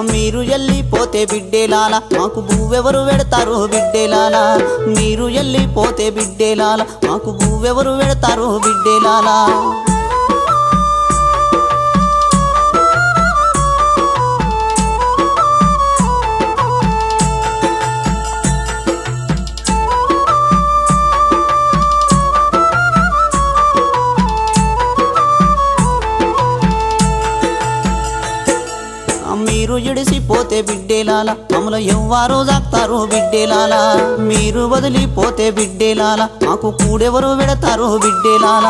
మీరు వెళ్ళిపోతే బిడ్డేలాల మాకు భూవెవరు పెడతారు బిడ్డేలాల మీరు వెళ్ళిపోతే బిడ్డేలాల మాకు భూవెవరు పెడతారు బిడ్డేలాల మీరు ఇడిసిపోతే బిడ్డేలాల మమ్మల్ని ఎవ్వరూ జాక్తారు బిడ్డేలాల మీరు వదిలిపోతే బిడ్డేలాల మాకు కూడెవరు పెడతారు బిడ్డేలాల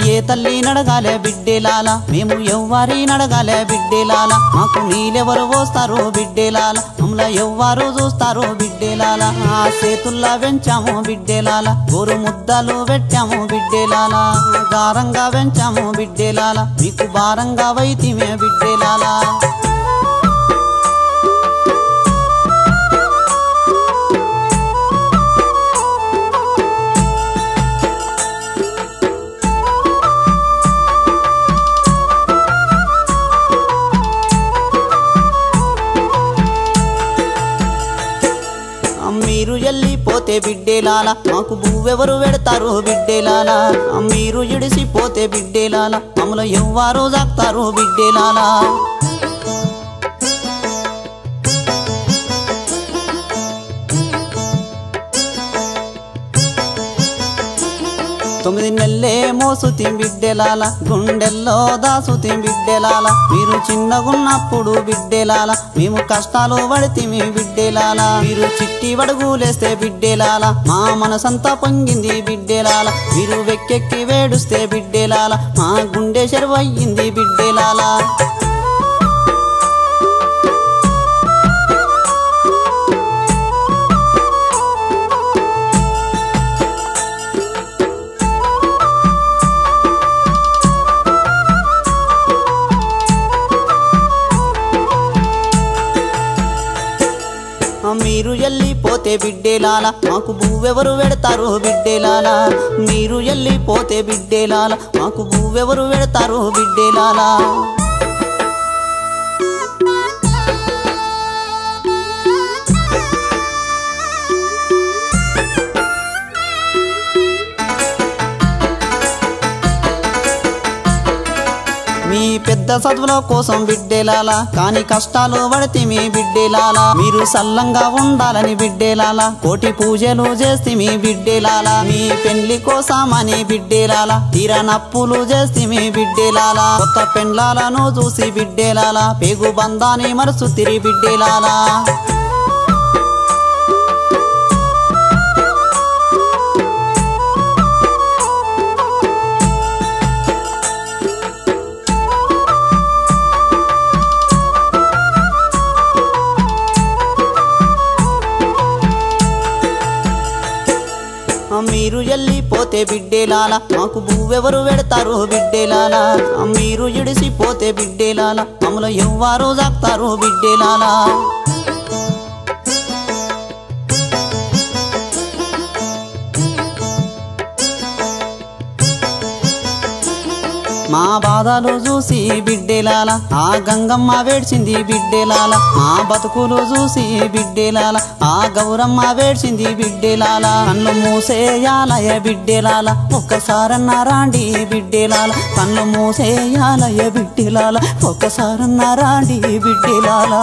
ఏ తల్లి నడగాలే బిడ్డేలాల మేము ఎవ్వరి నడగాలే బిడ్డేలాల మాకు నీళ్ళెవరు పోస్తారు బిడ్డేలాల మమ్మల్ని ఎవ్వరు చూస్తారు బిడ్డేలాల ఆ చేతుల్లా పెంచాము బిడ్డేలాల గోరు ముద్దలు పెట్టాము బిడ్డేలాల గారంగా పెంచాము బిడ్డేలాల మీకు భారంగా వైతిమే బిడ్డేలాల మీరు వెళ్ళిపోతే బిడ్డేలాల మాకు భూవెవరు పెడతారు బిడ్డేలాల మీరు ఇడిసిపోతే బిడ్డేలాల మమ్మల్ని ఎవ్వరూ జాక్తారు బిడ్డేలాల 9 నెలలే మోసుతిం బిడ్డెలాల గుండెల్లో దాసుతిం బిడ్డెలాల మీరు చిన్నగున్నప్పుడు బిడ్డెలాల మేము కష్టాలు పడితిమి బిడ్డెలాల మీరు చిట్టి వడుగులేస్తే బిడ్డెలాల మా మనసంతా పొంగింది బిడ్డెలాల మీరు వెక్కెక్కి వేడుస్తే బిడ్డెలాల మా గుండె చెరువయ్యింది బిడ్డెలాల మీరు వెళ్ళిపోతే బిడ్డేలాల మాకు భూవెవరు పెడతారు బిడ్డేలాల మీరు వెళ్ళిపోతే బిడ్డేలాల మాకు భూవెవరు పెడతారు బిడ్డేలాల మీ పెద్ద చదువుల కోసం బిడ్డేలాల కాని కష్టాలు పడితిమి బిడ్డేలాల మీరు సల్లంగా ఉండాలని బిడ్డేలాల కోటి పూజలు చేస్తిమి బిడ్డేలాల మీ పెండ్లి కోసమని బిడ్డేలాల తీరనప్పులు చేస్తిమి బిడ్డేలాల కొత్త పెండ్లాలను చూసి బిడ్డేలాల పేగు బంధాన్ని మరుసు తిరి బిడ్డేలాల మీరు వెళ్ళిపోతే బిడ్డేలాల మాకు భూవెవరు పెడతారు బిడ్డేలాల మీరు ఇడిసిపోతే బిడ్డేలాల మమ్మల్ని ఎవ్వరు జాక్తారు బిడ్డేలాల మా బాధలు చూసి బిడ్డేలాల ఆ గంగమ్మ వేడ్చింది బిడ్డేలాల మా బతుకులు చూసి బిడ్డేలాల ఆ గౌరమ్మ వేడ్చింది బిడ్డేలాల కన్ను మూసేయాలయ బిడ్డేలాల ఒక్కసారన్నా రాండి బిడ్డేలాల కన్ను మూసేయాలయ బిడ్డేలాల ఒక్కసారన్నా రాండి బిడ్డేలాల